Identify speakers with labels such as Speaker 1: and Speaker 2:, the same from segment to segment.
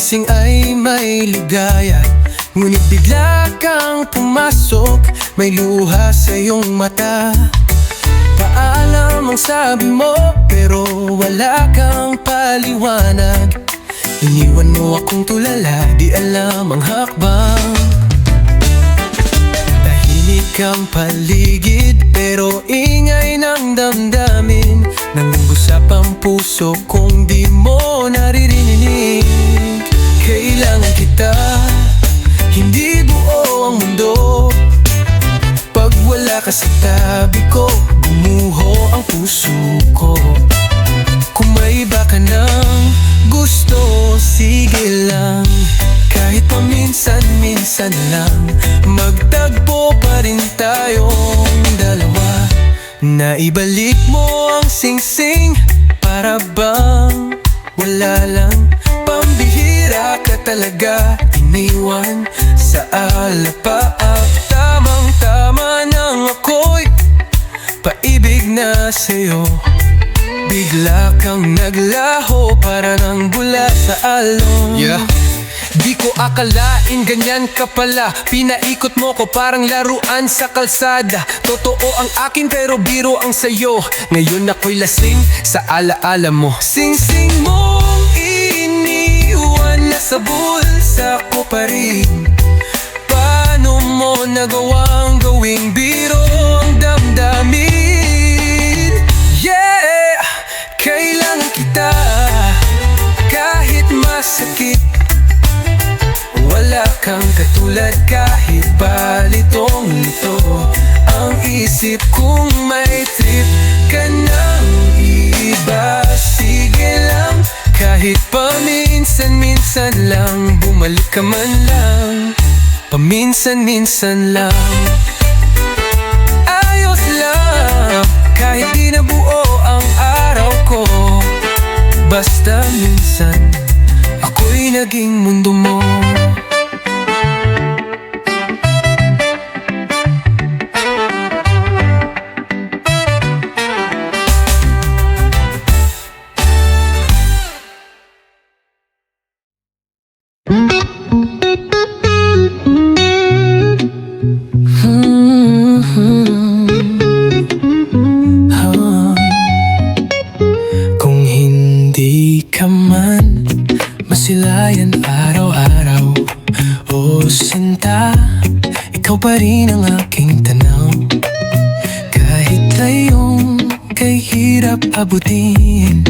Speaker 1: pagising ay may ligaya, ngunit bigla kang pumasok, may luha sa iyong mata. Paalam ang sabi mo, pero wala kang paliwanag. Iniwan mo akong tulala, di alam ang hakbang. Tahimik ang paligid, pero ingay ng damdamin. Nangungusap ang puso kung di mo naririnig. Kailangan kita, hindi buo ang mundo. Pag wala ka sa tabi ko, gumuho ang puso ko. Kung may iba ka nang gusto, sige lang. Kahit paminsan-minsan lang, magtagpo pa rin tayong dalawa. Naibalik mo ang singsing, para bang wala lang. Pambihira ka talaga, iniwan sa alapaap. Tamang-tama nang ako'y paibig na sa'yo. Bigla kang naglaho, para ng bula sa alon. Di ko akalain ganyan ka pala. Pinaikot mo ko parang laruan sa kalsada. Totoo ang akin pero biro ang sayo. Ngayon ako'y lasing sa alaala mo. Sing-sing mong iniwan, nasa bulsa ko pa rin. Paano mo nagawang gawing biro ang damdamin? Yeah! Kailangan kita, kahit masakit. Wala kang katulad kahit palitong-lito. Ang isip kong may trip ka ng iba. Sige lang, kahit paminsan-minsan lang, bumalik ka man lang. Paminsan-minsan lang, ayos lang. Kahit di na buo ang araw ko, basta minsan ako'y naging mundo mo. Kung hindi ka man masilayan araw-araw, o sinta, ikaw pa rin ang aking tanaw. Kahit layong kay hirap abutin,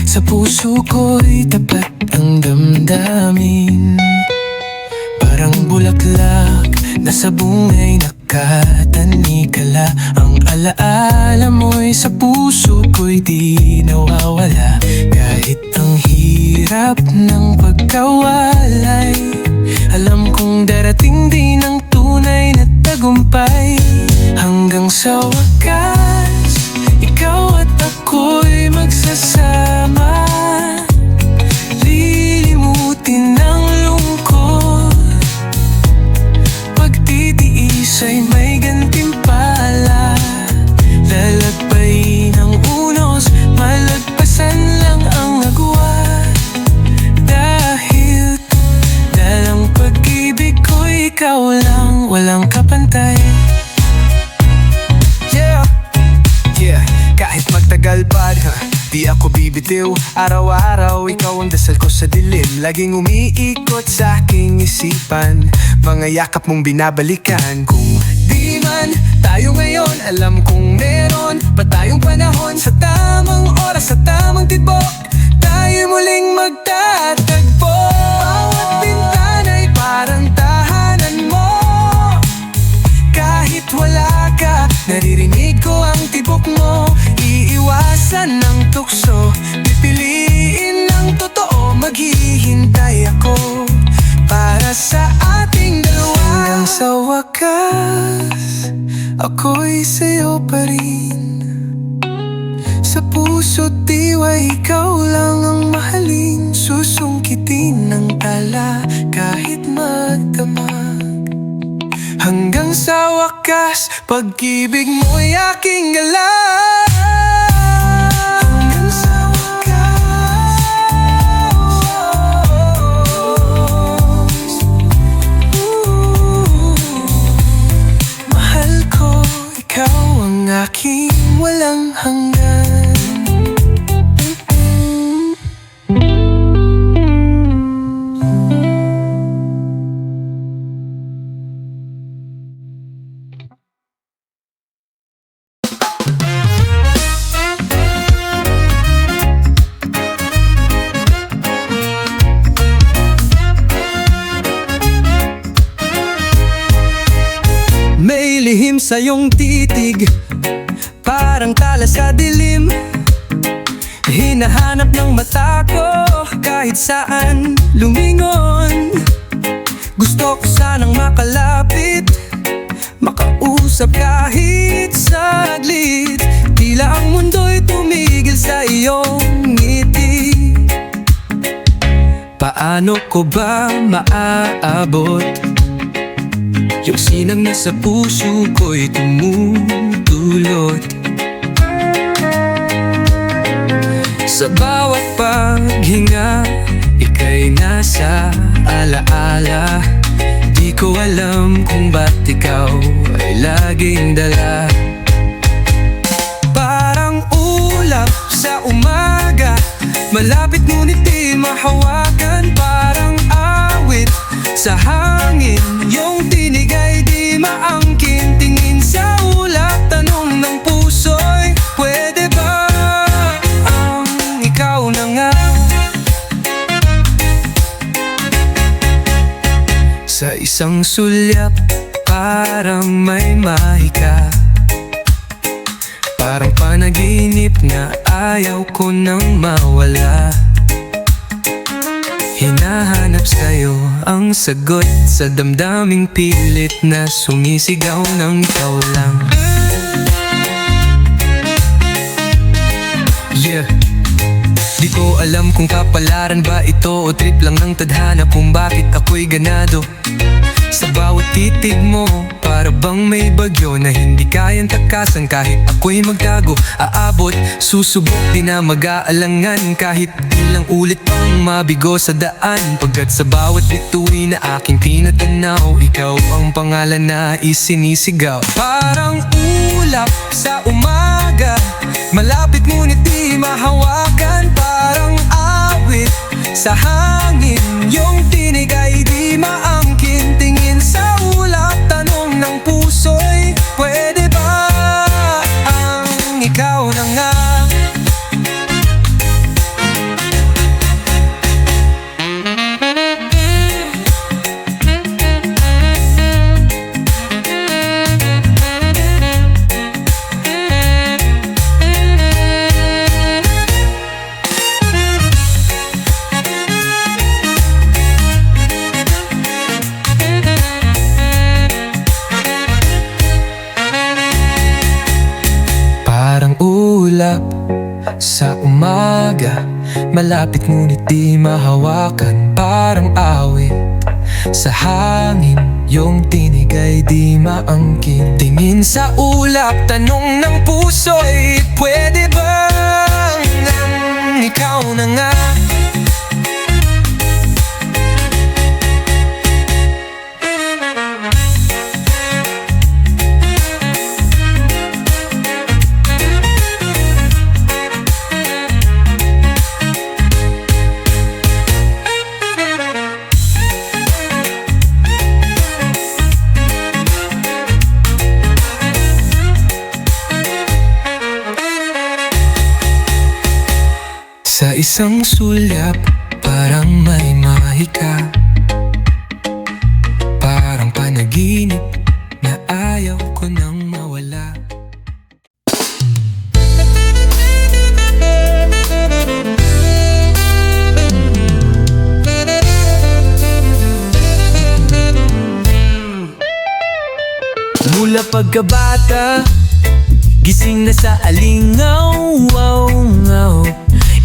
Speaker 1: sa puso ko'y tapat ang damdamin. Parang bulaklak na sa bungay nakatanikala. Ang alaala mo'y sa puso ko'y di nawawala. Kahit ang hirap ng pagkawalay, alam kong darating din ang tunay na tagumpay. Hanggang sa wakas, ikaw at ako'y magsasama. Lilimutin ang lungkot, pagtitiis ay may gantimpala. Lalagpain ang unos, malagpasan lang ang agwat. Dahil dalang pag-ibig ko, ikaw lang, walang kapantay. Kahit magtagal pa, di ako bibitiw. Araw-araw, ikaw ang dasal ko sa dilim. Laging umiikot sa aking isipan, mga yakap mong binabalikan. Kung di man tayo ngayon, alam kong meron pa tayong panahon. Sa tamang oras, sa tamang tibok, tayo muling magtatagpo. Bawat bintana'y parang tahanan mo. Kahit wala ka, naririnig ko ang tibok mo. Iiwasan ng tukso, pipiliin ng totoo. Maghihintay ako para sa ating dalawa. Hanggang sa wakas, ako'y sa'yo pa rin. Sa puso't diwa, ikaw lang ang mahalin. Susungkitin ng tala kahit magdamag. Hanggang sa wakas, pag-ibig mo'y aking galang. Hanggang sa wakas, lihim sa iyong titig, parang tala sa dilim. Hinahanap ng mata ko kahit saan lumingon. Gusto ko sanang makalapit, makausap kahit saglit. Tila ang mundo'y tumigil sa iyong ngiti. Paano ko ba maaabot yung sinang nasa puso ko'y tumutulot? Sa bawat paghinga, ika'y nasa alaala. Di ko alam kung ba't ikaw ay laging dala. Parang ulap sa umaga, malapit ngunit di mahawakan. Parang awit sa hangin, yung tinig ay di maangkin. Tingin sa ulap, tanong ng puso'y pwede ba ang ikaw na nga? Sa isang sulyap, parang may mahika. Parang panaginip na ayaw ko nang mawala. Hinahanap sa'yo ang sagot sa damdaming pilit na sumisigaw ng ikaw lang. Yeah. Di ko alam kung kapalaran ba ito o trip lang ng tadhana, kung bakit ako'y ganado sa bawat titig mo. Para bang may bagyo na hindi kayang takasan. Kahit ako'y magtago, aabot, susubok di na mag-aalangan. Kahit ilang ulit pang mabigo sa daan. Pagkat sa bawat bituin na aking tinatanaw, ikaw ang pangalan na isinisigaw. Parang ulap sa umaga, malapit ngunit di mahawakan. Parang awit sa hangin, yung tinig ay di maangkin. Tingin sa ulap, tanong ng puso'y pwede ba ang ikaw na nga? Ulap sa umaga, malapit ngunit di mahawakan. Parang awit sa hangin, yung tinig ay di maangkin. Tingin sa ulap, tanong ng puso'y pwede bang ang ikaw na nga? Sa isang sulyap, parang may mahika. Parang panaginip na ayaw ko nang mawala. Mula pagkabata, gising na sa alingaw,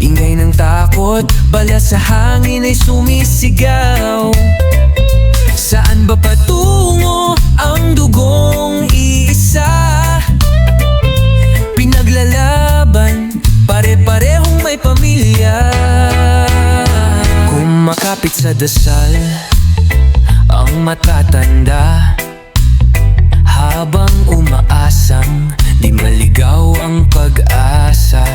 Speaker 1: ingay ng takot, bala sa hangin ay sumisigaw. Saan ba patungo ang dugong iisa? Pinaglalaban, pare-parehong may pamilya. Kumakapit sa dasal ang matatanda, habang umaasang di maligaw ang pag-asa.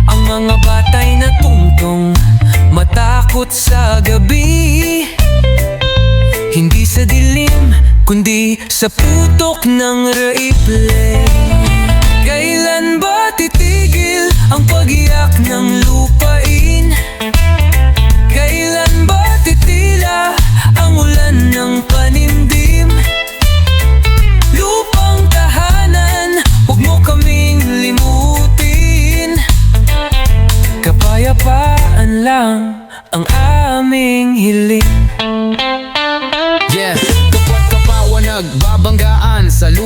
Speaker 1: Ang mga batay na tungtong, matakot sa gabi. Hindi sa dilim, kundi sa putok ng replay. Kailan ba titigil ang pag-iyak ng lupain? Kailan ba titila ang ulan ng panimdim?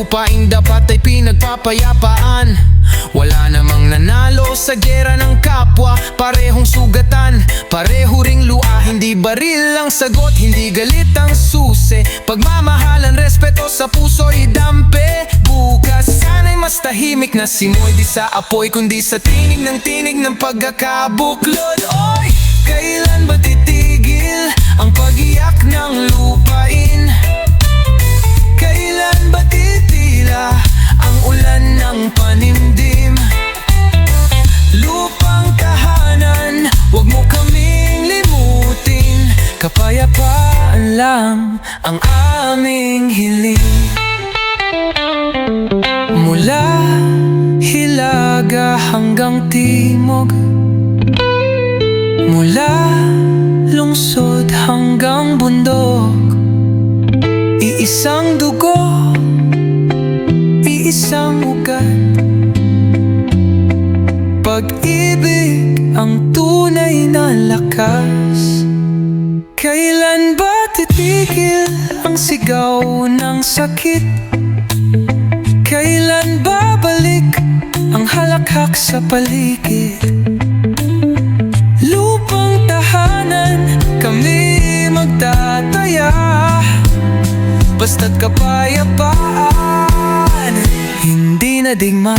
Speaker 1: lupain dapat ay pinagpapayapaan. Wala namang nanalo sa gera ng kapwa. Parehong sugatan, pareho ring lua. Hindi baril ang sagot, hindi galit ang susi. Pagmamahalan, respeto sa puso idampe. Bukas sana'y mas tahimik na simoy, di sa apoy kundi sa tinig ng pagkakabuklod. Oy, kailan ba titigil ang pag-iyak ng lupain? Kailan ba titila ang ulan ng panimdim? Lupang tahanan, wag mo kaming limutin. Kapayapaan lang ang aming hiling. Mula Hilaga hanggang Timog, mula lungsod hanggang bundok, iisang dugo, iisang ugat. Pag-ibig ang tunay na lakas. Kailan ba titigil ang sigaw ng sakit? Kailan babalik ang halakhak sa paligid? Lupang tahanan, kami magtataya. Basta't kapayapaan, hindi na digma.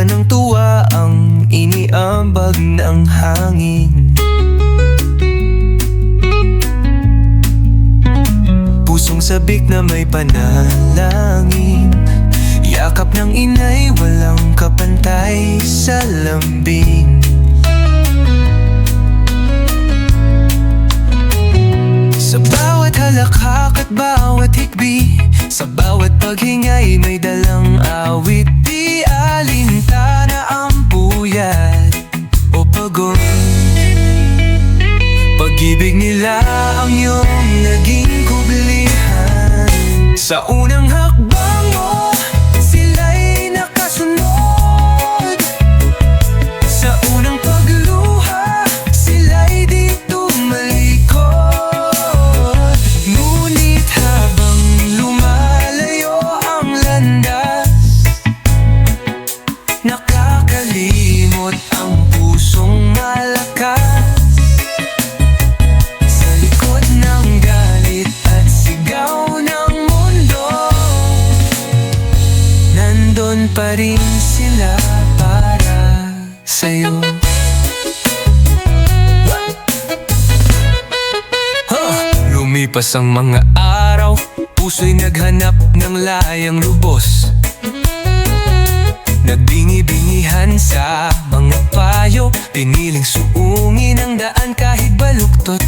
Speaker 1: Ng tuwa ang iniambag ng hangin. Pusong sabik na may panalangin. Yakap ng inay walang kapantay sa lambing. Sa bawat halakhak at bawat hikbi, sa bawat paghingay may dalang awit. Di alintana ang puyat o pagod. Pag-ibig nila ang iyong naging kublihan. Sa unang hakbang mo, sila'y nakasunod. Sa unang pagluha, sila'y di tumalikod. Ngunit habang lumalayo ang landas, nakakalimot ang pusong malakas. Sa likod ng galit at sigaw ng mundo, nandun pa rin sila para sa'yo. Lumipas ang mga araw, puso'y naghanap ng layang lubos. Nagbingi-bingihan sa mga payo, piniling suungin ang daan kahit baluktot.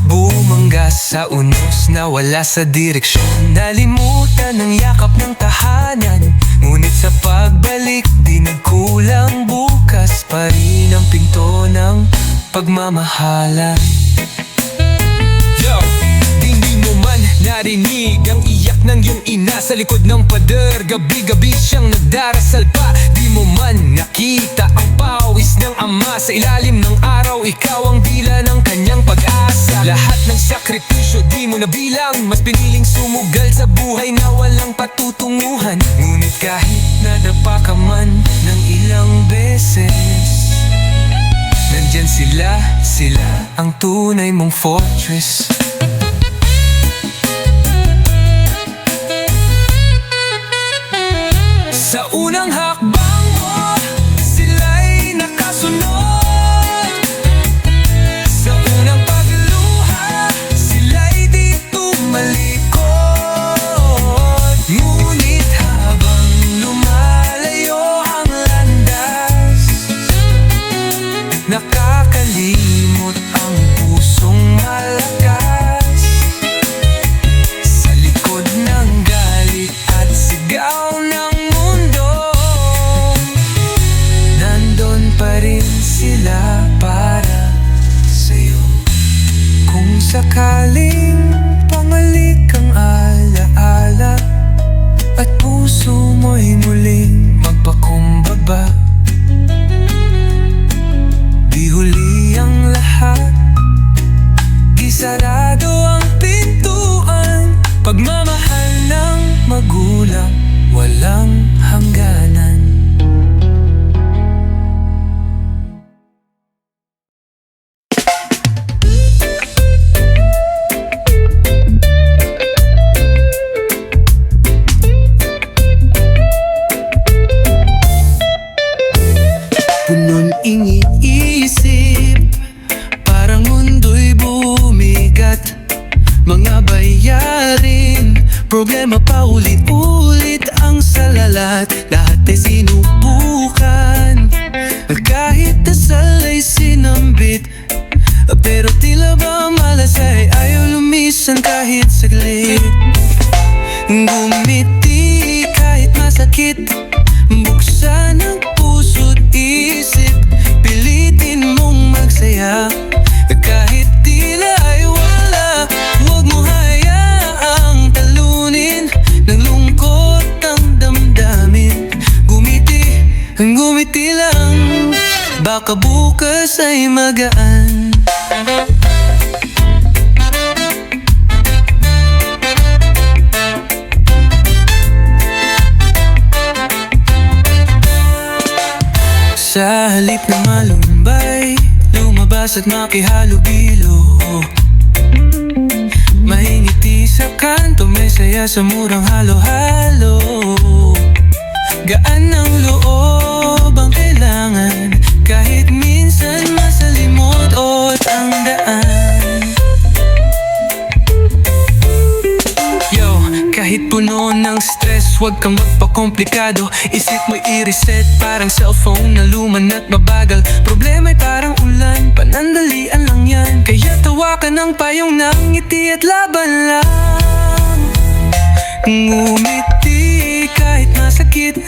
Speaker 1: Bumangga sa unos na wala sa direksyon. Nalimutan ang yakap ng tahanan, ngunit sa pagbalik di nagkulang. Bukas pa rin ang pinto ng pagmamahalan. Narinig ang iyak ng iyong ina sa likod ng pader. Gabi-gabi siyang nagdarasal pa. Di mo man nakita ang pawis ng ama. Sa ilalim ng araw, ikaw ang dila ng kanyang pag-asa. Lahat ng sakripisyo di mo nabilang, mas piniling sumugal sa buhay na walang patutunguhan. Ngunit kahit nadapa ka man ng ilang beses, nandyan sila ang tunay mong fortress. Sa unang hakbang mo, sila'y nakasunod. Sa unang pagluha, sila'y di tumalikod. Ngunit sakaling pangalik ang alaala at puso mo'y muling magpakumbaba, di huli ang lahat, di sarado ang pintuan. Pagmamahal ng magulang, walang hangganan. Punong iniisip, parang mundo'y bumigat. Mga bayarin, problema pa ulit-ulit ang salalat. Lahat ay sinubukan, at kahit dasal ay sinambit, pero tila ba malas ay ayaw lumisan kahit saglit. Gumiti kahit masakit, buksan ang puso't isip, pilitin mong magsaya kahit tila ay wala. Huwag mo hayaang talunin ng lungkot ang damdamin. Gumiti lang, baka bukas ay magaan. Sa halip na malumbay, lumabas at makihalubilo. Mahingiti sa kanto, may saya sa murang halo-halo. Gaan ng loob ang kailangan, kahit minsan masalimot o ang daan. Yo, kahit puno ng stress, huwag kang magpakomplikado. Isip mo'y i-reset, parang cellphone na luman at mabagal. Problema'y parang ulan, panandalian lang yan. Kaya tawa ka ng payong ng ngiti at laban lang. Ngumiti kahit masakit,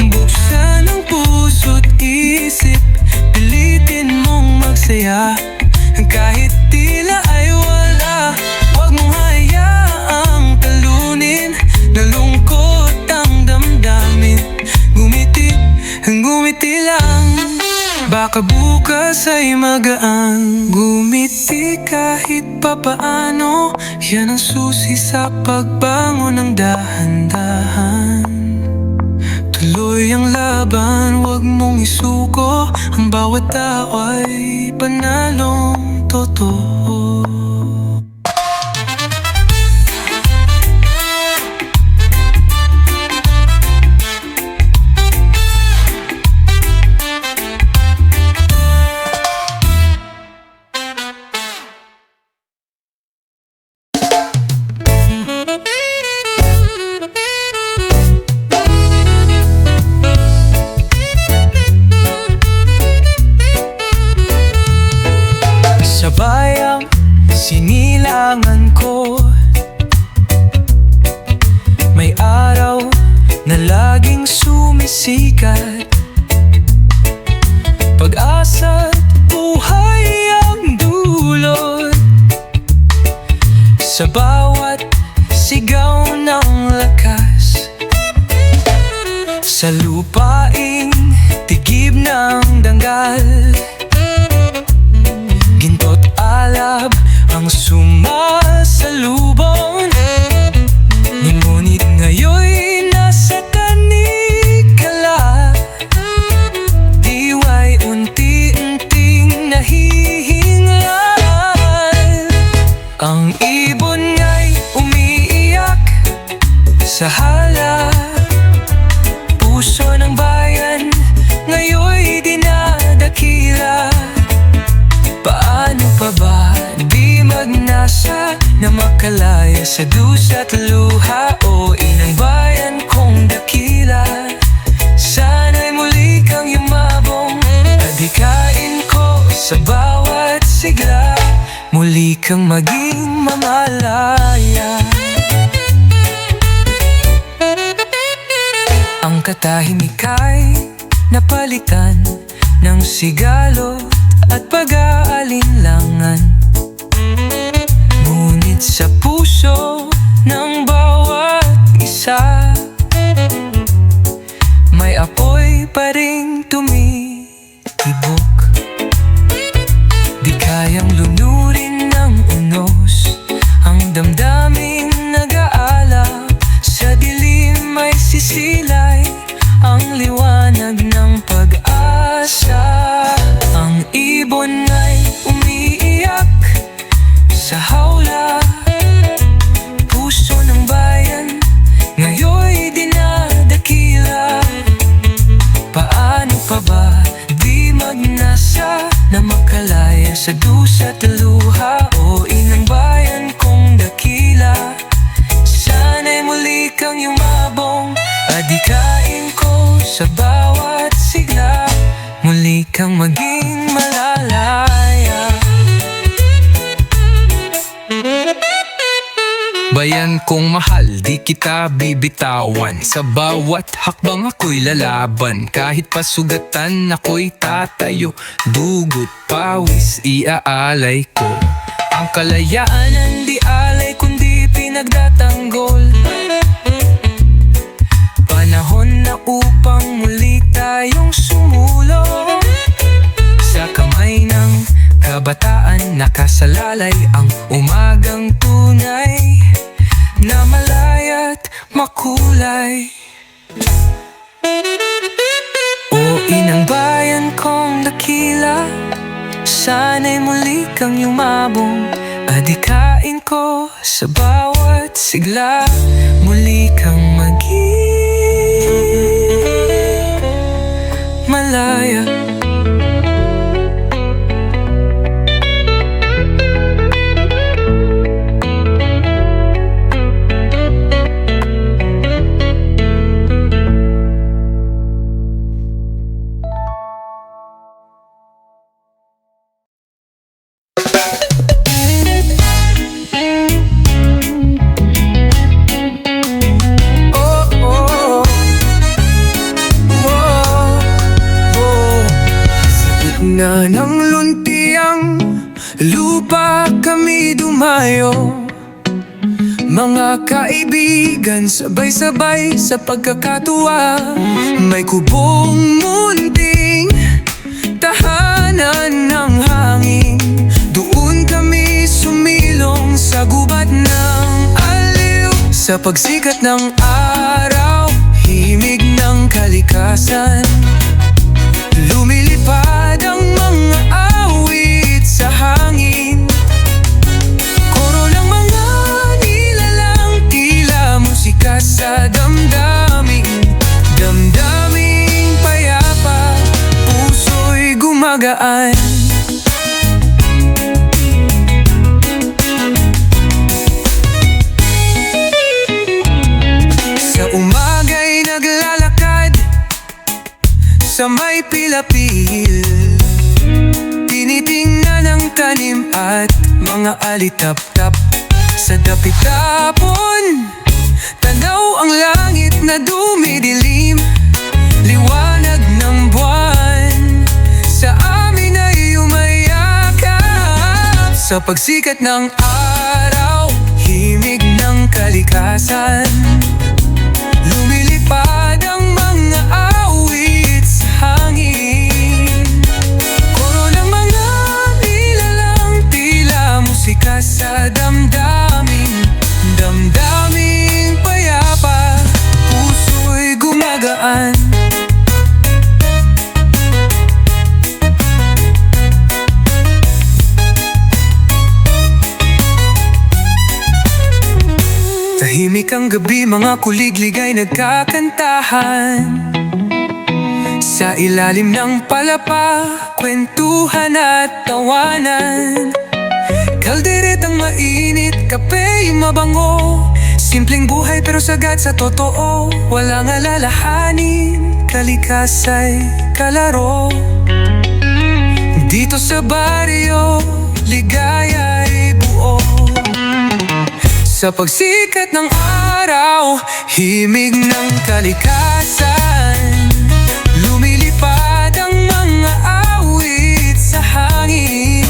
Speaker 1: buksan ang puso't isip, pilitin mong magsaya kahit tila ay wala. Huwag mong hayaang talunin ng lungkot ang damdamin. Gumiti lang, baka bukas ay magaan. Gumiti kahit papaano, yan ang susi sa pagbangon ng dahan-dahan. Tuloy ang laban, huwag mong isuko, ang bawat tao ay panalong totoo. Sa bayang sinilangan ko, may araw na laging sumisikat. Pag-asa't buhay ang dulot, sa bawat sigaw ng lakas. Sa lupaing tigib ng danggal, ginto't alab ang sumasalubong. Ngunit ngayon'y nasa kanikala, diwa'y unti-unting nahihingal. Ang ibon nga'y umiiyak sa hala, puso ng bayan ngayon'y dinadakila. Paano pa ba di magnasa na makalaya sa dusa't luha? O inang bayan kong dakila, sana'y muli kang yumabong. Adhikain ko sa bawat sigla, muli kang maging mamalaya. Ang katahimikay napalitan ng sigalo at pag-aalinlangan. hawla. Puso ng bayan ngayon'y dinadakila. Paano pa ba di magnasa na makalaya sa dusa't luha? O inang bayan kong dakila, sana'y muli kang yumabong. Adikain ko sa bawat sigla, muli kang maging malalaya. Bayan kong mahal, di kita bibitawan. Sa bawat hakbang ako'y lalaban. Kahit pasugatan ako'y tatayo. Dugot, pawis, iaalay ko. Ang kalayaan hindi alay kundi pinagdatanggol. Panahon na upang muli tayong sumulong. Sa kamay ng kabataan nakasalalay ang umagang tunay na malaya't makulay. O inang bayan kong dakila, sana'y muli kang yumabong. Adikain ko sa bawat sigla, muli kang maging malaya. Na ng luntiang lupa kami dumayo, mga kaibigan sabay-sabay sa pagkakatuwa. May kubong munting tahanan ng hangin, doon kami sumilong sa gubat ng aliw. Sa pagsikat ng araw, himig ng kalikasan, lumilipad ang mga awit sa hangin. Koro ng mga nilalang, tila musika sa damdamin. Damdaming payapa, puso'y gumagaan. Sa umaga'y naglalakad sa may pilapil, tinitingnan ang tanim at mga alitap-tap. Sa dapit-tapon, tanaw ang langit na dumidilim. Liwanag ng buwan sa amin ay umayakap. Sa pagsikat ng araw, himig ng kalikasan, lumilipad ang mga awit sa hangin. Koro ng mga nilalang, tila musika sa damdamin. Damdaming payapa, puso'y gumagaan. Tahimik ang gabi, mga kuliglig ay nagkakantahan. Sa ilalim ng palapa, kwentuhan at tawanan. Kalderetang mainit, kapey mabango. Simpleng buhay pero sagad sa totoo. Walang alalahanin, kalikasa'y kalaro. Dito sa baryo, ligaya'y buo. Sa pagsikat ng araw, himig ng kalikasan, lumilipad ang mga awit sa hangin.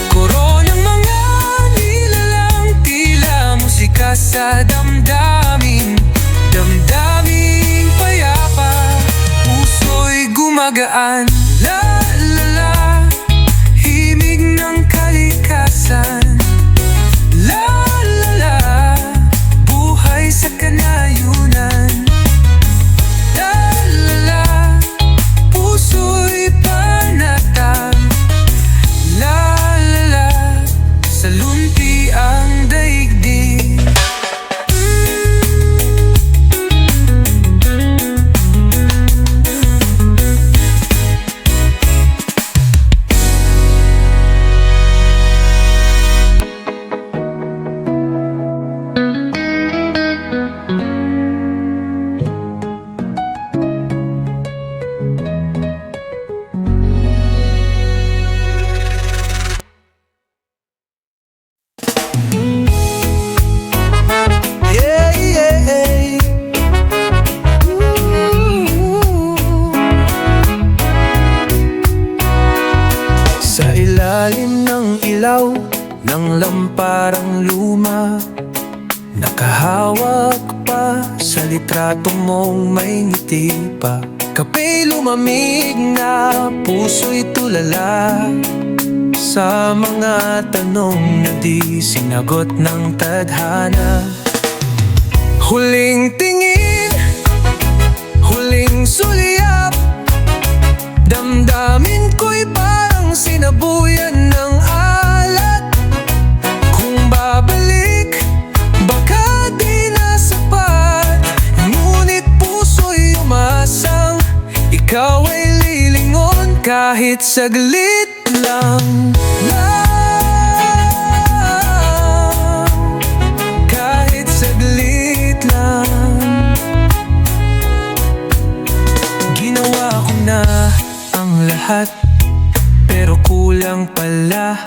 Speaker 1: Koro ng mga nilalang, tila musika sa damdamin. Damdaming payapa, puso'y gumagaan. La la la, himig ng kalikasan. Sa kanayunan, la-la-la, puso'y panatag. La-la-la, sa lunas melody. Sa ilalim ng ilaw ng lamparang luma, nakahawak pa sa litrato mong may ngiti pa. Kapay lumamig na puso'y tulala sa mga tanong na di sinagot ng tadhana. Huling tingin, huling sulyap, damdamin ko'y parang sinabuyan ng alat. Kung babalik, baka di na sapat, ngunit puso'y umasang ikaw ay lilingon kahit saglit lang. Kahit saglit lang. Ginawa ko na ang lahat, pero kulang pala.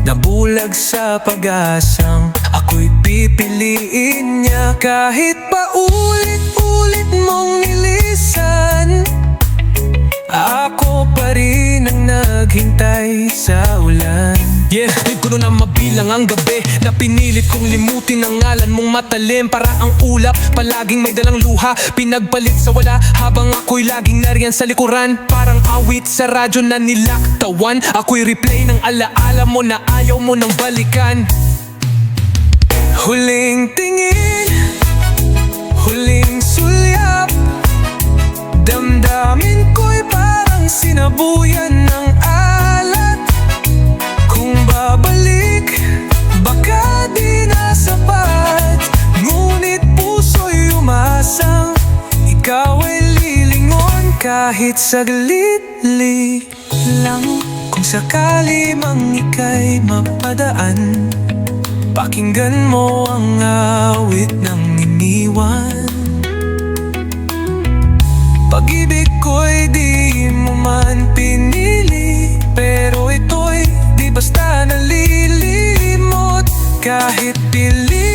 Speaker 1: Nabulag sa pag-asang ako'y pipiliin niya. Kahit pa ulit-ulit mong nilisan, ako pa rin ang naghintay sa ulan. Yeah, di ko na mabilang ang gabi na pinilit kong limutin ang ngalan mong matalim. Para ang ulap, palaging may dalang luha, pinagpalit sa wala habang ako'y laging nariyan sa likuran. Parang awit sa radyo na nilaktawan, ako'y replay ng alaala mo na ayaw mo nang balikan. Huling tingin, huling sulyap, damdamin ko'y parang sinabuyan ng alat. Kung babalik, baka di na sapat, ngunit puso'y umasang ikaw ay lilingon kahit saglit lang. Kung sakali mang ika'y mapadaan, pakinggan mo ang awit ng iniwan. Pag-ibig ko'y di mo man pinili, pero ito'y di basta nalilimot kahit pilitin.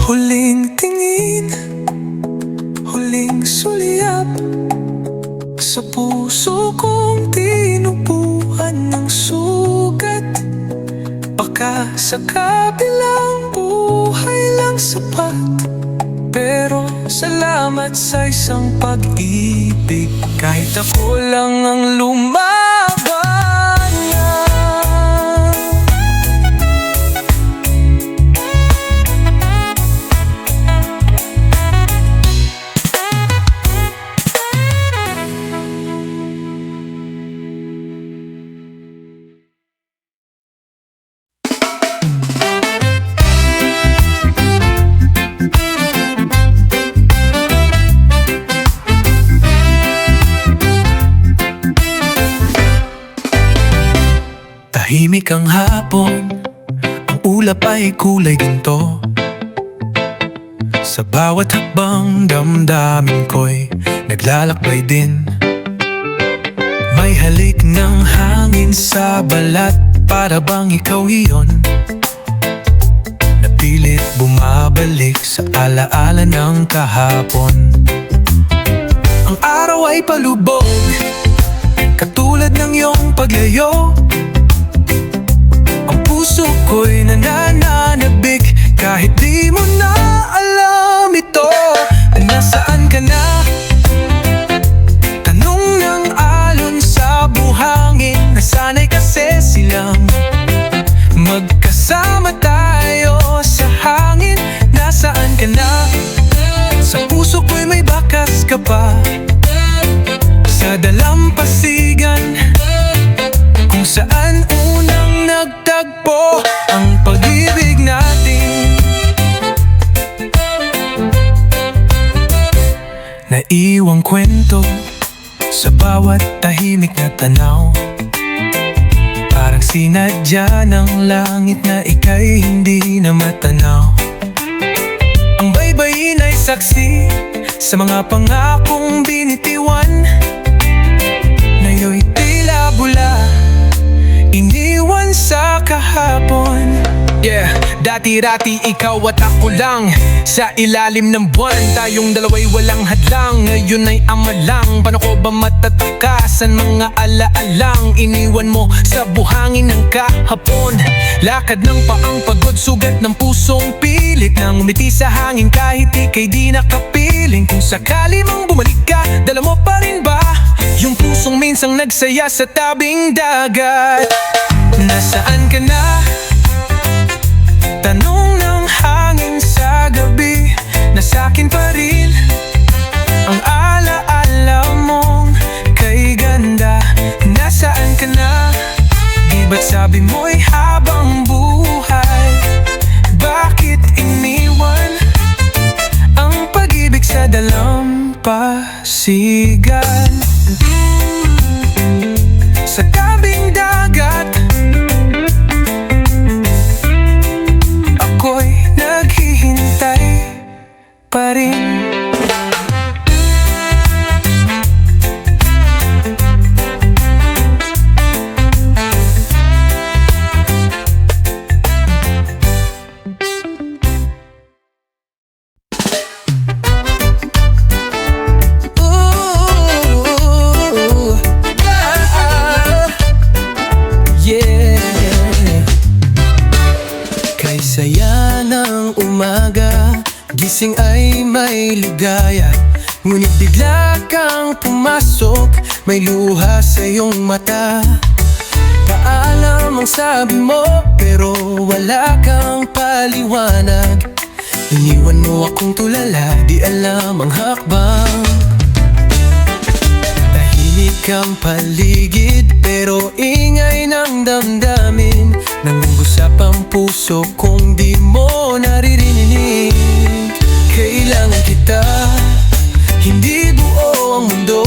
Speaker 1: Huling tingin, huling sulyap, sa puso kong tinubuan ng sugat. Baka sa kabilang buhay lang sapat, pero salamat sa isang pag-ibig. Kahit ako lang ang lumaban. Tahimik ang hapon, ang ulap ay kulay ginto. Sa bawat hakbang damdamin ko'y naglalakbay din. May halik ng hangin sa balat, para bang ikaw iyon. Napilit bumabalik sa alaala ng kahapon. Ang araw ay palubog, katulad ng iyong paglayo. Ang puso ko'y nananabik kahit di mo na alam ito. Nasaan ka na? Tanong ng alon sa buhangin. Nasanay kasi silang magkasama tayo sa hangin. Nasaan ka na? Sa puso ko'y may ka pa sa dalampasigan, kung saan unang nagtagpo ang pag-ibig natin. Naiwang kwento sa bawat tahimik na tanaw, parang sinadya ng langit na ika'y hindi na matanaw. Ang baybayin ay saksi sa mga pangakong binitiwan, ngayon'y tila bula, iniwan sa kahapon. Yeah, dati-dati ikaw at ako lang sa ilalim ng buwan, tayong dalawa'y walang hadlang, ngayon ay ama lang. Paano ko ba matatakasan mga alaalang iniwan mo sa buhangin ng kahapon? Lakad ng paang pagod, sugat ng pusong pilit nang umiti sa hangin kahit ika'y di nakapiling. Kung sakali mang bumalik ka, dala mo pa rin ba yung pusong minsang nagsaya sa tabing dagat? Nasaan ka na? Tanong ng hangin sa gabi, na sa'kin pa rin ang alaala mong kay ganda. Nasaan ka na? Di ba't sabi mo'y habang buhay? Bakit iniwan ang pag-ibig sa dalampasigan? Sa tabing dagat ako'y naghihintay pa rin. Saya ng umaga, gising ay may ligaya, ngunit bigla kang pumasok, may luha sa iyong mata. Paalam ang sabi mo, pero wala kang paliwanag. Iniwan mo akong tulala, di alam ang hakbang. Tahimik ang paligid, pero ingay ng damdamin, nangungusap ang puso kung di mo naririnig. Kailangan kita, hindi buo ang mundo.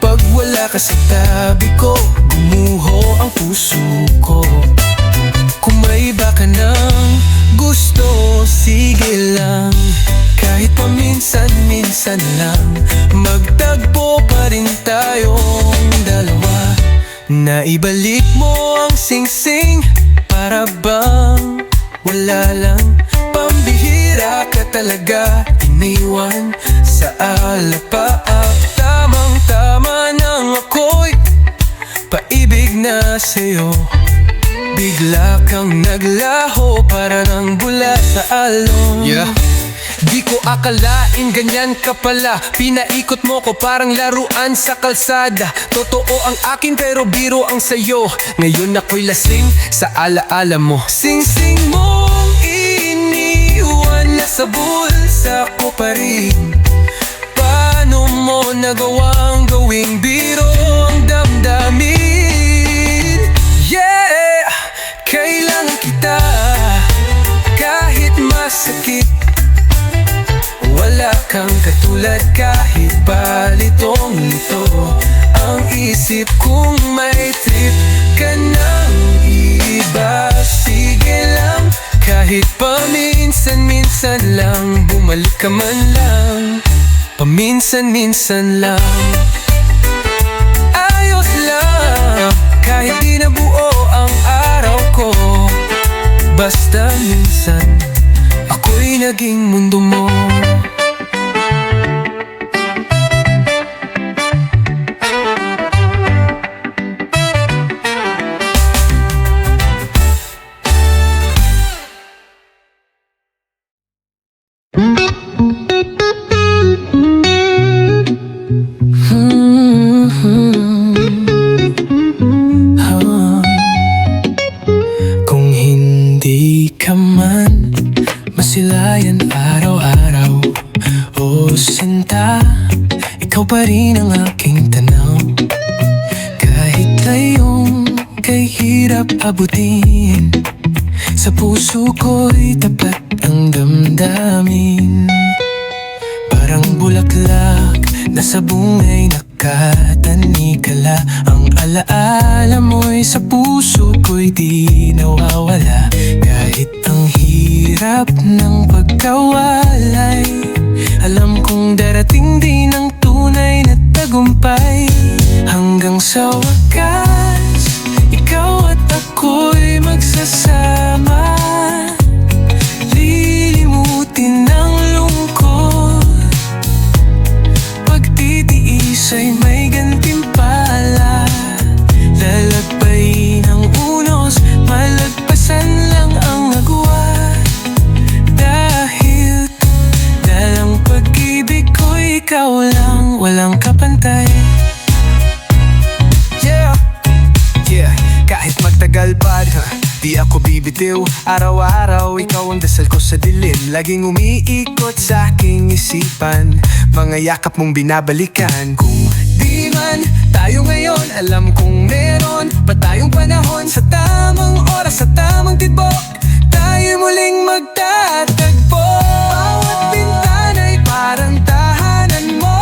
Speaker 1: Pag wala ka sa tabi ko, gumuho ang puso ko. Kung may iba ka ng gusto, sige lang. Kahit paminsan-minsan lang, magtagpo pa rin tayong dalawa. Naibalik mo ang singsing, para bang wala lang. Pambihira ka talaga, iniwan sa alapaap. Tamang-tama nang ako'y paibig na sa'yo. Bigla kang naglaho, para ng bula sa alon. Di ko akalain ganyan ka pala, pinaikot mo ko parang laruan sa kalsada. Totoo ang akin pero biro ang sayo, ngayon ako'y lasing sa alaala mo. Sing-sing mong iniwan, nasa bulsa ko pa rin. Paano mo nagawang gawing biro ang damdamin? Yeah, kailangan kita kahit masakit. Wala kang katulad kahit palitong lito. Ang isip kong may trip ka ng iba. Sige lang, kahit paminsan-minsan lang, bumalik ka man lang, paminsan-minsan lang. Ayos lang, kahit di na buo ang araw ko. Basta minsan, ako'y naging mundo mo. Kung hindi ka man masilayan araw-araw, sinta, ikaw pa rin ang aking tanaw. Kahit layong kay hirap abutin, sa puso ko'y tapat ang damdamin. Parang bulaklak na sa bungay nakatanikala, ang alaala mo'y sa puso ko'y di nawawala. Kahit ang hirap ng pagkawalay, alam kong darating din ang tunay na tagumpay. Hanggang sa wakas, ikaw at ako'y magsasama, lilimutin ang lungkot, pagtitiis ay may gantimpala. Lalagpain ang unos, malagpasan lang ang agwat. Dahil dalang pag-ibig ko'y ikaw lang, walang kapantay. Kahit magtagal pa, di ako bibitiw. Araw-araw, ikaw ang dasal ko sa dilim. Laging umiikot sa aking isipan, mga yakap mong binabalikan. Kung di man tayo ngayon, alam kong meron pa tayong panahon. Sa tamang oras, sa tamang tibok, tayo muling magtatagpo. Bawat bintana'y parang tahanan mo.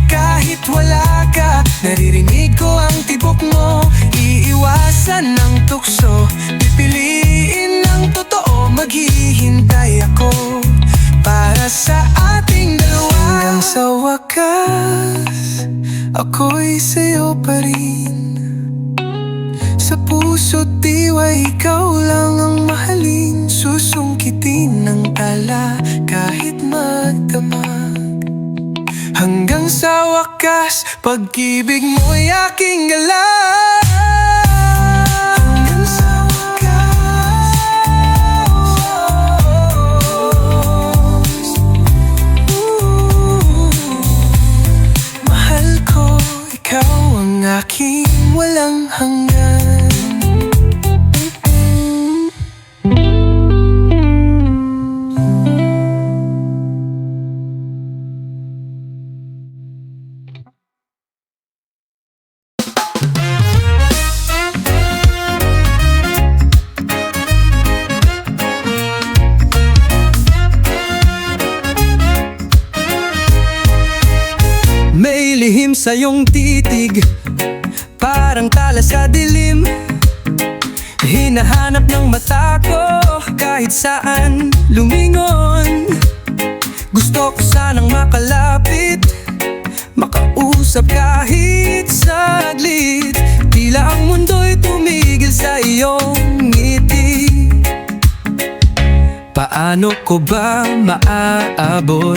Speaker 1: Kahit wala ka, naririnig ko ang tibok mo. Iiwasan ng tukso, pipiliin ng totoo. Maghihintay ako para sa ating dalawa. Hanggang sa wakas, ako'y sa'yo pa rin. Sa puso't diwa, ikaw lang ang mahalin. Susungkitin ng tala kahit magdamag. Hanggang sa wakas, pag-ibig mo'y aking galang. Hanggang sa wakas, mahal ko, ikaw ang aking walang hanggan. May lihim sa iyong titig, parang tala sa dilim. Hinahanap ng mata ko kahit saan lumingon. Gusto ko sanang makalapit, makausap kahit saglit. Tila ang mundo'y tumigil sa iyong ngiti. Paano ko ba maaabot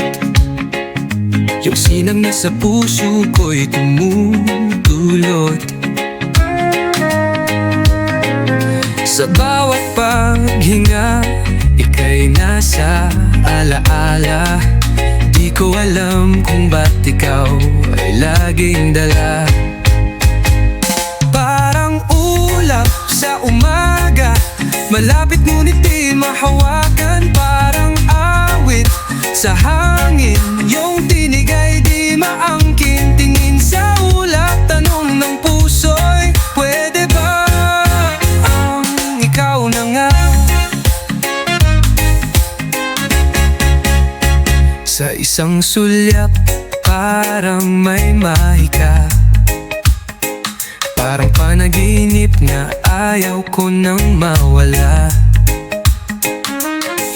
Speaker 1: yung sinang nasa puso ko'y tumutulot? Sa bawat paghinga, ika'y nasa alaala. Di ko alam kung ba't ikaw ay laging dala. Parang ulap sa umaga, malapit ngunit di mahawakan. Parang awit sa hangin, yung tinig ay di maangkin. Tingin sa ulap, tanong ng puso'y, pwede ba ang ikaw na nga? Sa isang sulyap, parang may mahika. Parang panaginip na ayaw ko nang mawala.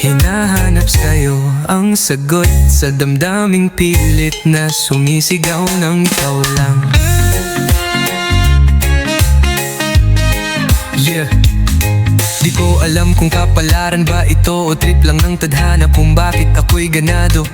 Speaker 1: Hinahanap sa'yo ang sagot sa damdaming pilit na sumisigaw ng ikaw lang. Di ko alam kung kapalaran ba ito o trip lang ng tadhana, kung bakit ako'y ganado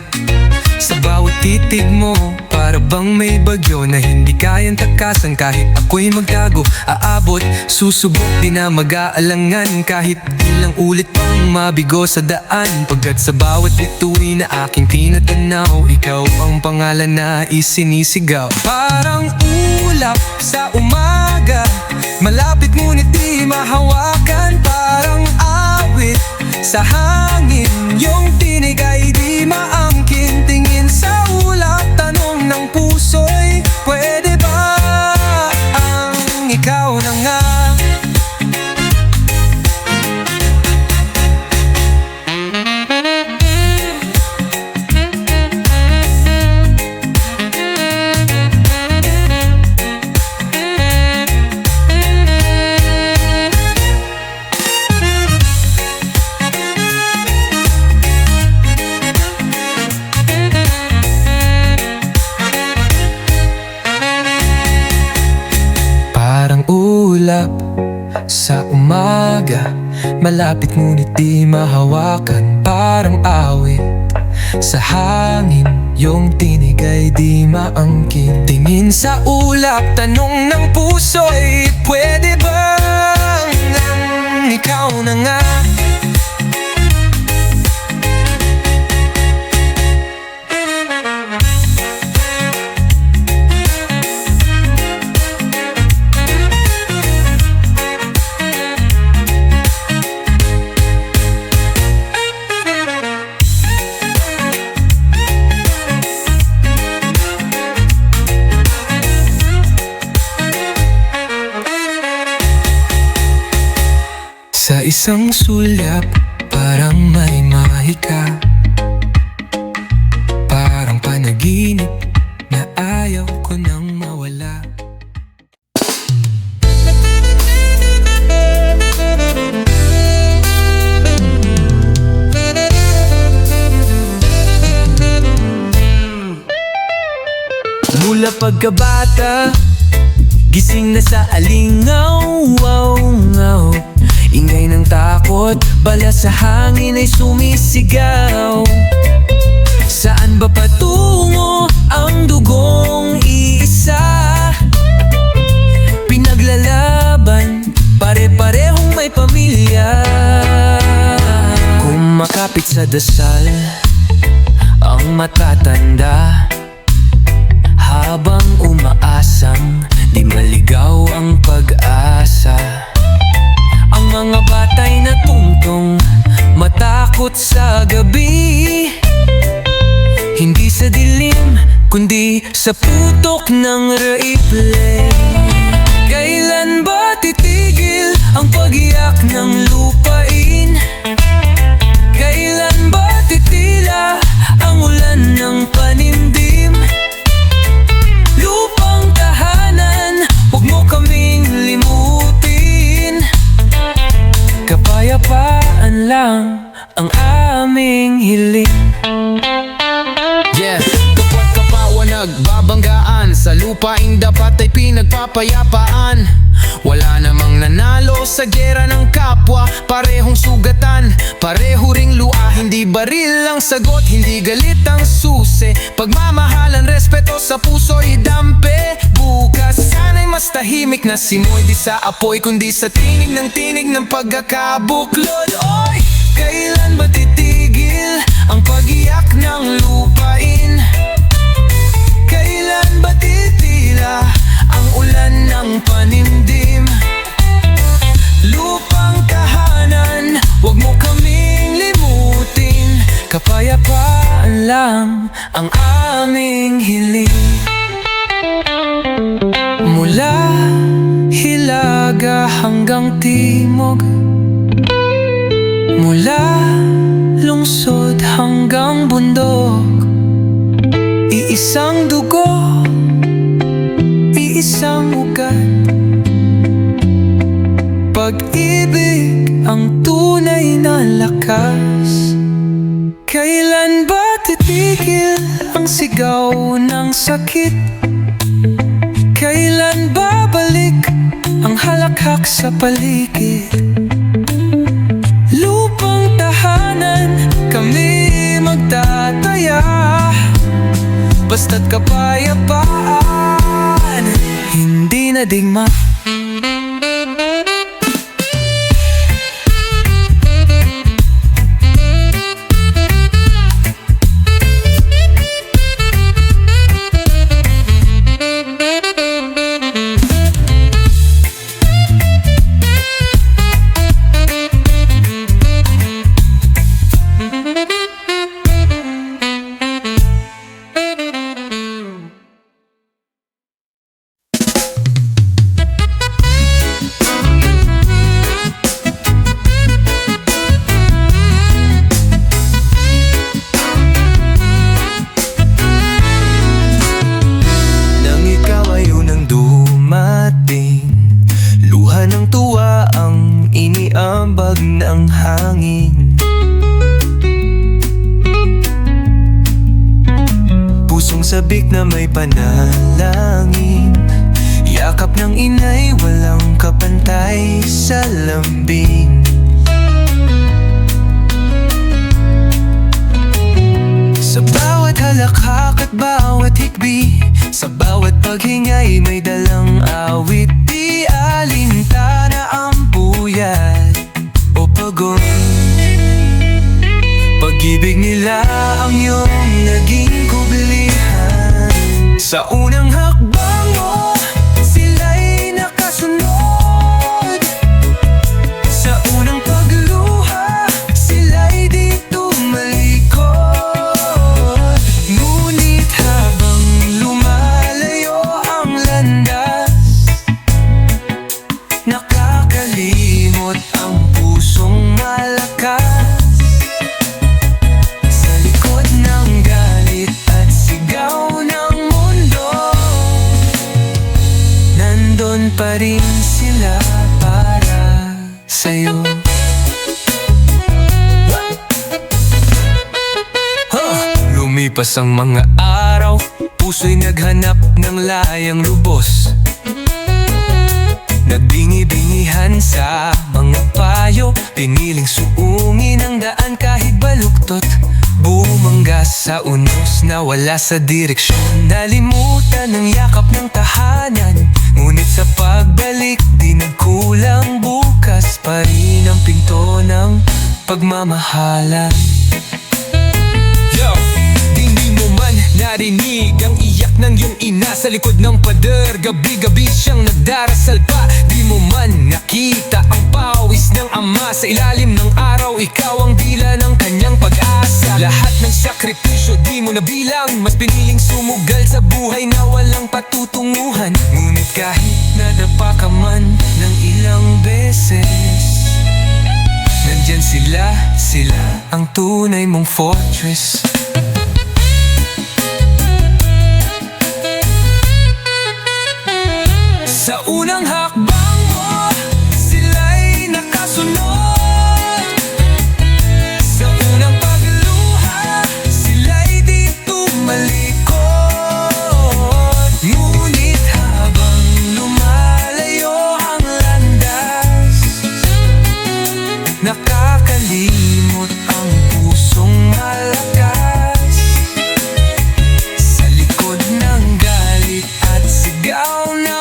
Speaker 1: sa bawat titig mo. Para bang may bagyo na hindi kayang takasan. Kahit ako'y magtago, aabot, susubok di na mag-aalangan. Kahit ilang ulit pang mabigo sa daan, pagkat sa bawat bituin na aking tinatanaw, ikaw ang pangalan na isinisigaw. Parang ulap sa umaga, malapit ngunit di mahawakan. Parang awit sa hangin, yung tinig ay di maangkin. malapit ngunit di mahawakan. Parang awit sa hangin, yung tinig ay di maangkin. Tingin sa ulap, tanong ng puso'y pwede bang ang ikaw na nga? Sa isang sulyap, parang may mahika, parang panaginip na ayaw ko nang mawala. Mula pagkabata, gising na sa alingaw, ingay ng takot, bala sa hangin ay sumisigaw. Saan ba patungo ang dugong iisa? Pinaglalaban, pare-parehong may pamilya. Kumakapit sa dasal ang matatanda, habang umaasang di maligaw ang pag-asa. Ang mga batay na tungtong, matakot sa gabi, hindi sa dilim, kundi sa putok ng replay. Kailan ba titigil ang pag-iyak ng lupain? Kailan ba titila ang ulan ng panindim? Lupang tahanan, huwag mo kaming limutin. Kapayapaan lang ang aming hiling. Yeah, kapag kapawa nagbabanggaan, sa lupaing dapat ay pinagpapayapaan. Wala namang nanalo sa gera ng kapwa, parehong sugatan, pareho ring lua. Hindi baril ang sagot, hindi galit ang susi, pagmamahalan, respeto sa puso'y dampe. Bukas sana'y mas tahimik na simoy, di sa apoy kundi sa tinig ng pagkakabuklod. Oy, kailan ba titigil ang pag-iyak ng lupain? Kailan ba titila ang ulan ng panimdim? Lupang tahanan, huwag mo kaming limutin. Kapayapaan lang ang aming hiling. Mula hilaga hanggang timog, mula lungsod hanggang bundok, iisang dugo, iisang ugat. Pag-ibig ang tunay na lakas. Kailan ba titigil ang sigaw ng sakit? Kailan babalik ang halakhak sa paligid? Lupang tahanan, kami magtataya, basta't kapayapaan, hindi na digma. Iniambag ng hangin, pusong sabik na may panalangin. Yakap ng inay, walang kapantay sa lambing. at bawat hikbi, sa bawat paghingay may dalang awit. Di alintana ang puyat o pagod, pag-ibig nila ang iyong naging kubilihan. Sa unang hakbang mo, sila'y nakasunod. Sa unang pagluha, sila'y di tumalikod. Ngunit habang lumalayo ang landas, nakakalimot ang pusong malakas. Sa likod ng galit at sigaw ng mundo, nandun pa rin sila para sa'yo. Lumipas ang mga araw, puso'y naghanap ng layang lubos. Nagbingi-bingihan sa mga payo, piniling suungin ang daan kahit baluktot. Bumangga sa unos na wala sa direksyon, nalimutan ang yakap ng tahanan. Ngunit sa pagbalik, di nagkulang, bukas pa rin ang pinto ng pagmamahalan. Yo! Di mo man narinig ang iyak ng iyong ina sa likod ng pader. Gabi-gabi siyang nagdarasal pa. Di mo man nakita ang pawis ng ama sa ilalim ng araw. Ikaw ang dila ng kanyang pag-asa. Lahat ng sakripisyo di mo nabilang, mas piniling sumugal sa buhay na walang patutunguhan. Ngunit kahit nadapa ka man ng ilang beses, nandyan sila ang tunay mong fortress. Sa unang hakbang mo, sila'y nakasunod. Sa unang pagluha, sila'y di tumalikod. Ngunit habang lumalayo ang landas, nakakalimot ang pusong malakas. Sa likod ng galit at sigaw ng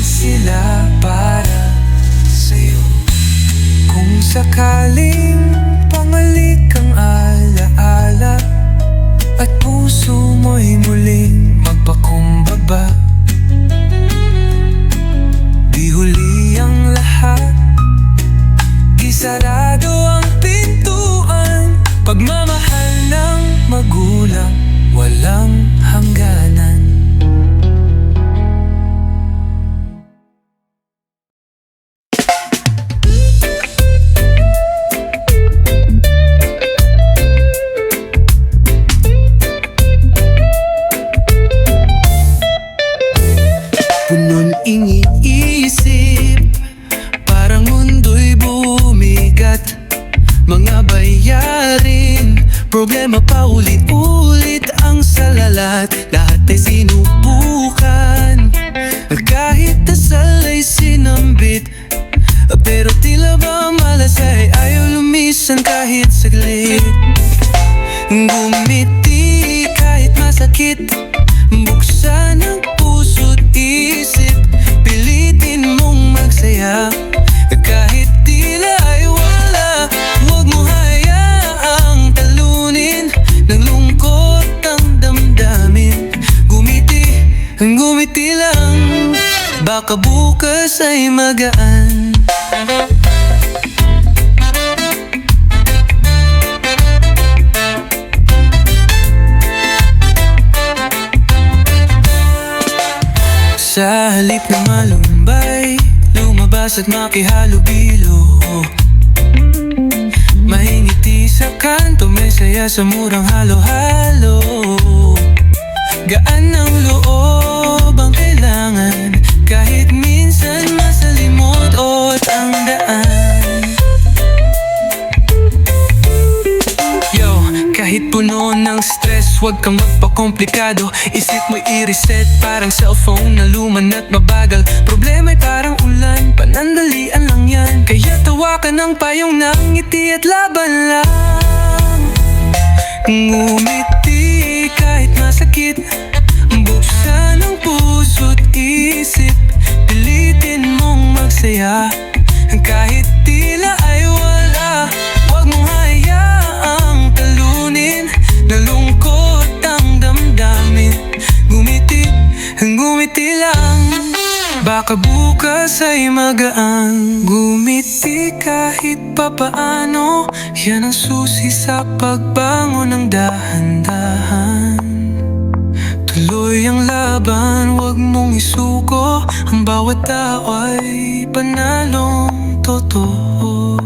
Speaker 1: sila para sa'yo. Kung sakaling pangalik ang alaala at puso mo'y muling magpakumbaba, di huli ang lahat, di sarado ang pintuan. Pagmamahal ng magulang, walang hangganan. Punong iniisip, parang mundo'y bumigat. Mga bayarin, problema pa ulit-ulit ang salalat. Lahat ay sinubukan, kahit dasal ay sinambit. Pero tila ba malas ay ayaw lumisan kahit saglit. Gumiti kahit masakit, buksan ang puso't isip, pilitin mong magsaya. Kahit tila ay wala, huwag mo hayaang talunin ng lungkot ang damdamin. Gumiti lang, baka bukas ay magaan. Sa halip na malumbay, lumabas at makihalubilo. Mahingiti sa kanto, may saya sa murang halo-halo. Gaan ng loob ang kailangan, kahit minsan masalimot o ang daan. Yo, kahit puno ng stress, huwag kang magpakomplikado. Isip mo'y i-reset, parang cellphone na luman at mabagal. Problema'y parang ulan, panandalian lang yan. Kaya tawa ka ng payong ng ngiti at laban lang. Ngumiti kahit masakit, buksan ang puso't isip, pilitin mong magsaya kahit tila ay wala. Huwag mong hayaang talunin, nalungkot ang damdamin. Ngumiti, ngumiti lang, baka bukas ay magaan. Ngumiti kahit papaano, yan ang susi sa pagbangon ng dahan-dahan. Tuloy ang laban, huwag mong isuko, ang bawat tao ay panalong totoo.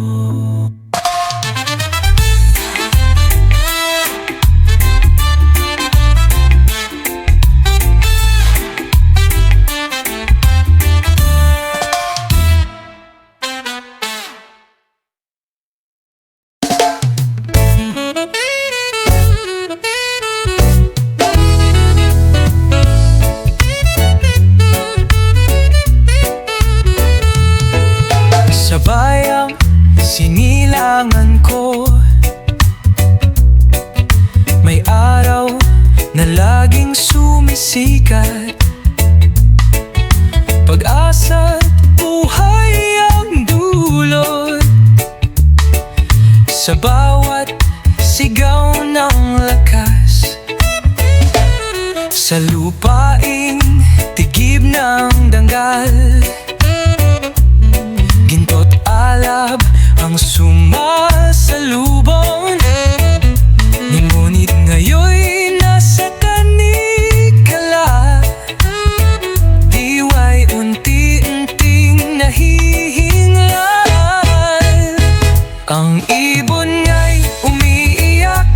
Speaker 1: Sabayang sinilangan ko, may araw na laging sumisikat. Pag-asa't buhay ang dulot, sa bawat sigaw ng lakas. Sa lupaing tigib ng danggal, ginto't alab ang sumasalubong. Ngunit ngayon'y nasa kanikala, diwa'y unti-unting nahihingal. Ang ibon nga'y umiiyak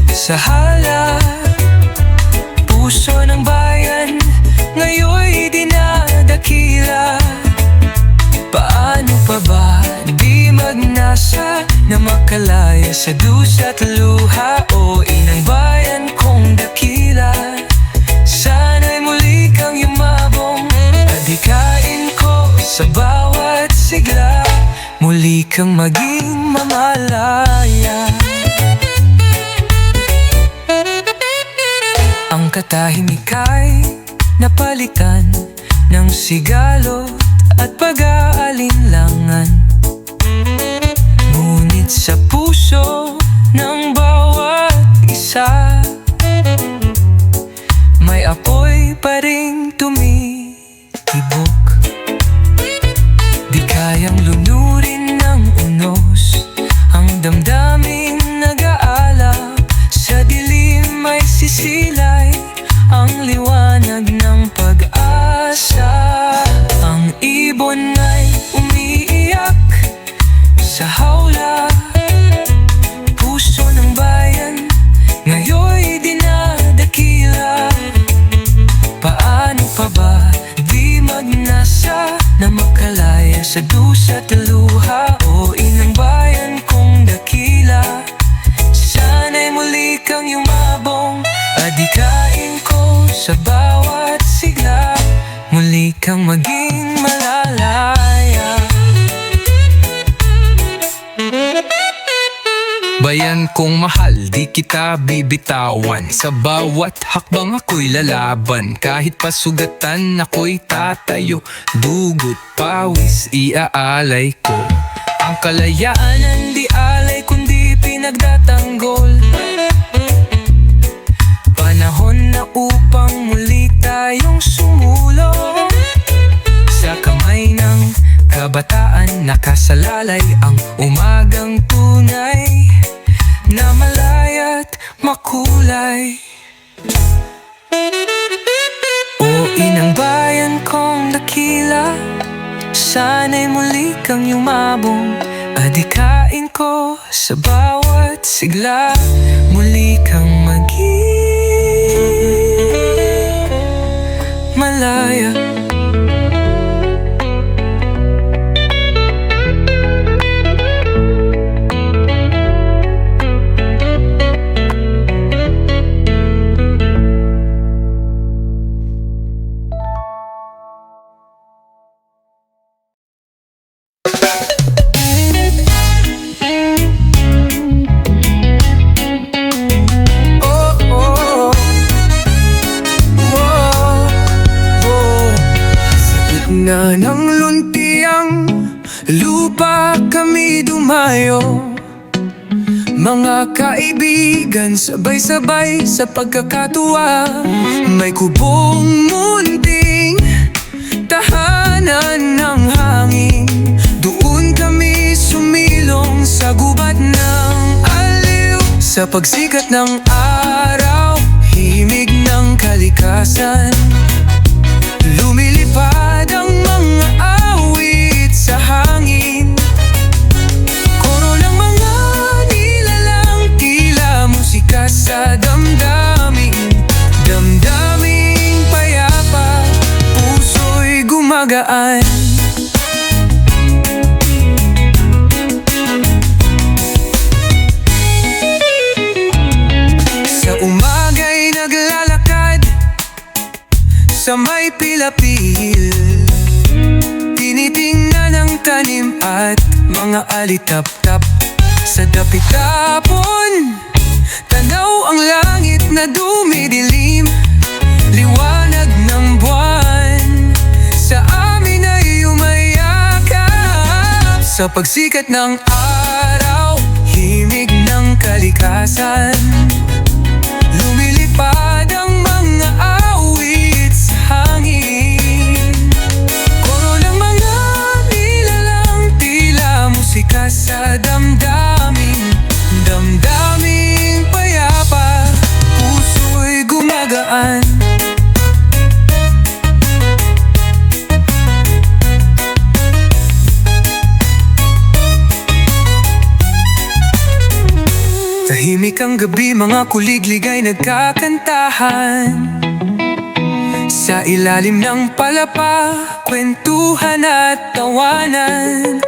Speaker 1: sa hala, puso ng bayan ngayon'y dinadakila. Paano pa ba di magnasa na makalaya sa dusa't luha? O inang bayan kong dakila, sana'y muli kang yumabong. Adhikain ko sa bawat sigla, muli kang maging mamalaya. Ang katahimikay napalitan ng sigalot at pag-aalinlangan. Ngunit sa puso ng bawat isa, may apoy pa ring tumitibok. Di kayang lunurin ng unos ang damdaming nag-aalab. Sa dilim ay sisilay ang liwanag ng pag-asa. Ang ibon ay umiiyak sa hawla, puso ng bayan ngayon'y dinadakila. Paano pa ba di magnasa na makalaya sa dusa't luha? O inang bayan kong dakila, sana'y muli kang yumabong. Adhikain ko sa bawat sigla, muli kang maging malalaya. Bayan kong mahal, di kita bibitawan. Sa bawat hakbang ako'y lalaban. Kahit pasugatan ako'y tatayo, dugo't pawis iaalay ko. Ang kalayaan di alay kundi pinagdatanggol. Panahon na upang muli tayong sumulong. Sa kamay ng kabataan nakasalalay ang umagang tunay na malaya't makulay. O inang bayan kong dakila, sana'y muli kang yumabong. Adhikain ko sa bawat sigla, muli kang maging malaya. Mga kaibigan, sabay-sabay sa pagkakatuwa. May kubong munting tahanan ng hangin. Doon kami sumilong sa gubat ng aliw. Sa pagsikat ng araw, himig ng kalikasan. Lumilipad ang mga awit sa hangin. Koro ng mga nilalang, tila musika sa damdamin. Damdaming payapa, puso'y gumagaan. Sa umaga'y naglalakad sa may pilapil, tinitingnan ang tanim at mga alitap-tap. Sa dapit-tapon, tanaw ang langit na dumidilim. Liwanag ng buwan sa amin ay umayakap. Sa pagsikat ng araw, himig ng kalikasan. Lumilipad ang mga awit sa hangin. Koro ng mga nilalang, tila musika sa damdamin. Damdaming payapa, puso'y gumagaan. Tahimik ang gabi, mga kuliglig ay nagkakantahan. Sa ilalim ng palapa, kwentuhan at tawanan.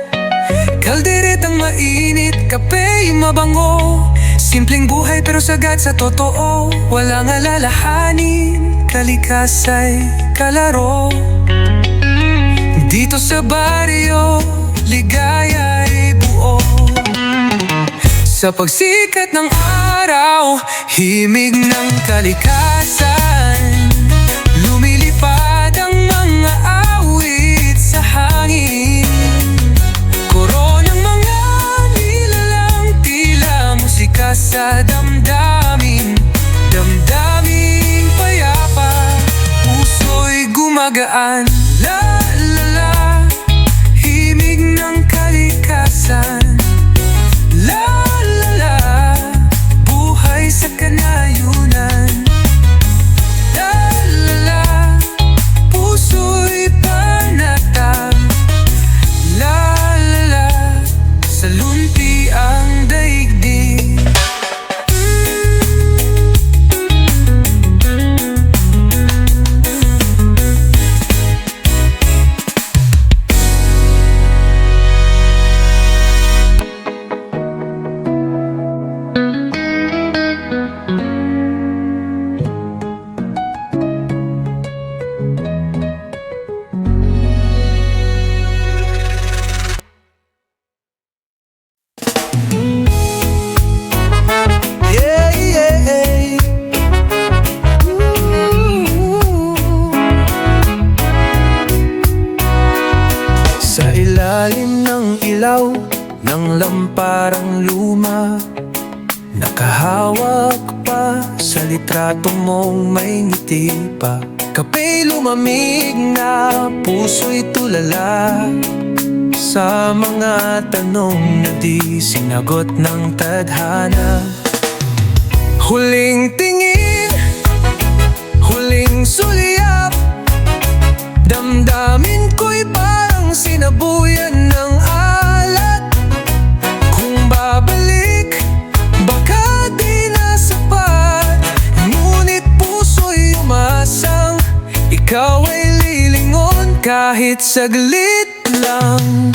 Speaker 1: Kalderetang mainit, kapeng mabango. Simpleng buhay pero sagad sa totoo. Walang alalahanin, kalikasa'y kalaro. Dito sa baryo, ligaya'y buo. Sa pagsikat ng araw, himig ng kalikasan. Lumilipad ang mga awit sa hangin. Koro ng mga nilalang, tila musika sa damdamin. Damdaming payapa, puso'y gumagaan. La la la, himig ng kalikasan. La sa kanayunan. La la la, puso'y panatag. La la la, sa lunti ang daigdig. Ng lamparang luma, nakahawak pa sa litrato mong may ngiti pa. Kapay lumamig na puso'y tulala sa mga tanong na di sinagot ng tadhana. Huling tingin, huling sulyap, damdamin ko'y parang sinabuyan ng alat. Kung babalik, baka di na sapat, ngunit puso'y umasang ikaw ay lilingon kahit saglit lang.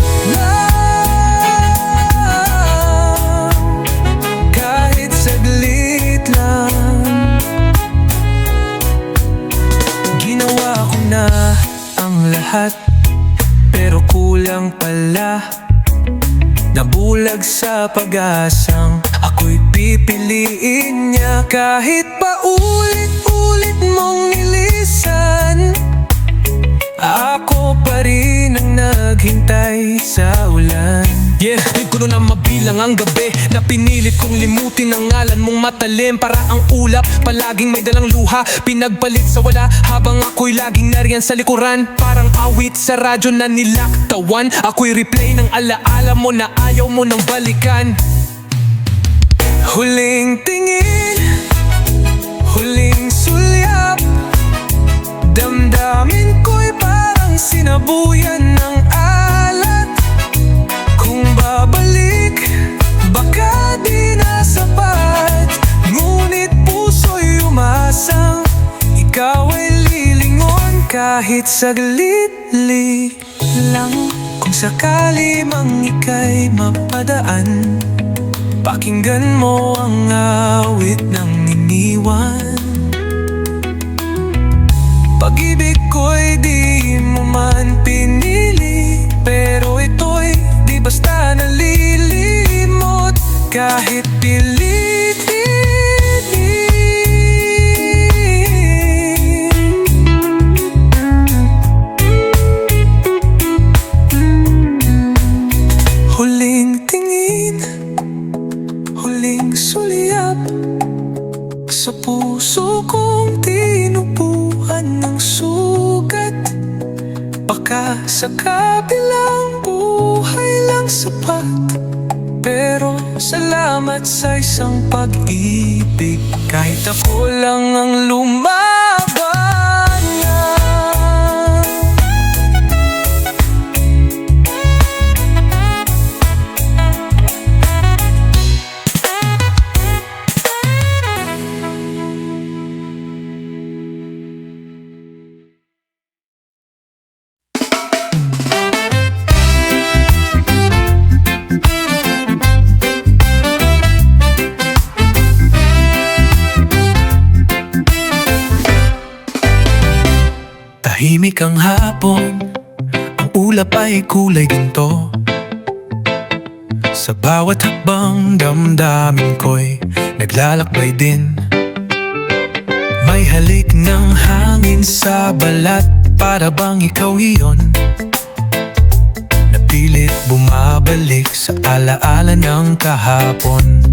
Speaker 1: Kahit saglit lang. Ginawa ko na ang lahat, pero kulang pala. Nabulag sa pag-asang ako'y pipiliin niya. Kahit pa ulit-ulit mong nilisan, ako pa rin ang naghintay sa ulan. Yeah, di ko na mabilang ang gabi na pinilit kong limutin ang ngalan mong matalim. Para ang ulap, palaging may dalang luha, pinagpalit sa wala habang ako'y laging nariyan sa likuran. Parang awit sa radyo na nilaktawan, ako'y replay ng alaala mo na ayaw mo nang balikan. Huling tingin, huling sulyap, damdamin ko'y parang sinabuyan ng alat. Kung babalik, baka di na sapat, ngunit puso'y umasang ikaw ay lilingon kahit saglit lang. Kung sakali mang ika'y mapadaan, pakinggan mo ang awit ng iniwan. Pag-ibig ko'y di mo man pinili, pero ito'y di basta nalilimot kahit pilitin. Huling tingin, huling sulyap, sa puso kong tinubuan ng sugat. Baka sa kabilang buhay lang sapat, pero salamat sa isang pag-ibig. Kahit ako lang ang lumaban. Tahimik ang hapon, ang ulap ay kulay ginto. Sa bawat hakbang damdamin ko'y naglalakbay din. May halik ng hangin sa balat, para bang ikaw iyon. Napilit bumabalik sa alaala ng kahapon.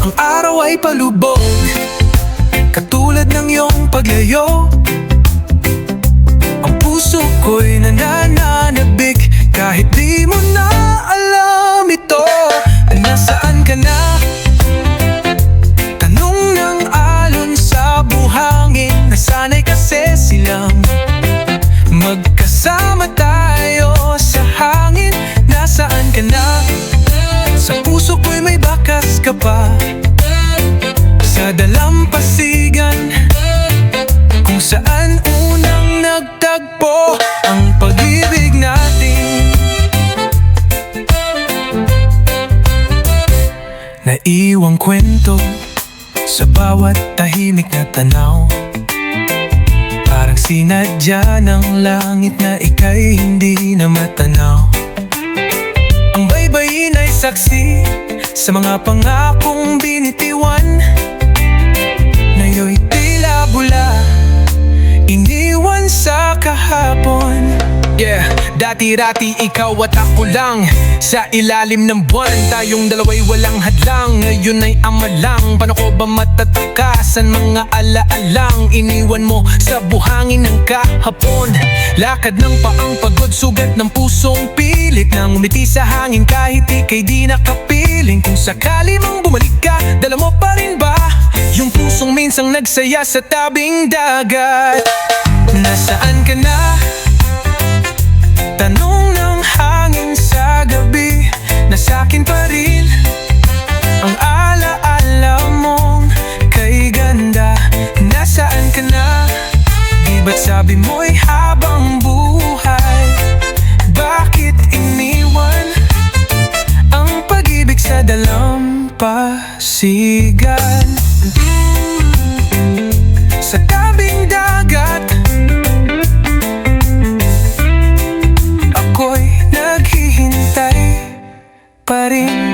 Speaker 1: Ang araw ay palubog, katulad ng iyong paglayo. Ang puso ko'y nananabik kahit di mo na alam ito. Nasaan ka na? Tanong ng alon sa buhangin. Nasanay kasi silang magkasama tayo sa hangin. Nasaan ka na? Sa puso ko'y may bakas ka pa, sa dalampasigan kung saan unang nagtagpo ang pag-ibig natin. Naiwang kwento sa bawat tahimik na tanaw, parang sinadya ng langit na ika'y hindi na matanaw. Ang baybayin ay saksi sa mga pangakong binitiwan, na iyo'y tila bula, iniwan sa kahapon. Yeah, dati-dati ikaw at ako lang sa ilalim ng buwan. Tayong dalawa'y walang hadlang, ngayon ay amalang. Paano ko ba matatakasan mga alaalang iniwan mo sa buhangin ng kahapon? Lakad ng paang pagod, sugat ng pusong pilit nang umiti sa hangin kahit ika'y di nakapiling. Kung sakali mang bumalik ka, dala mo pa rin ba yung pusong minsang nagsaya sa tabing dagat? Nasaan ka na? Tanong ng hangin sa gabi, na sa'kin pa rin ang alaala mong kay ganda. Nasaan ka na? Di ba't sabi mo'y habang buhay, bakit iniwan ang pag-ibig sa dalampasigan? Sa tabing dagat ako'y naghihintay pa rin.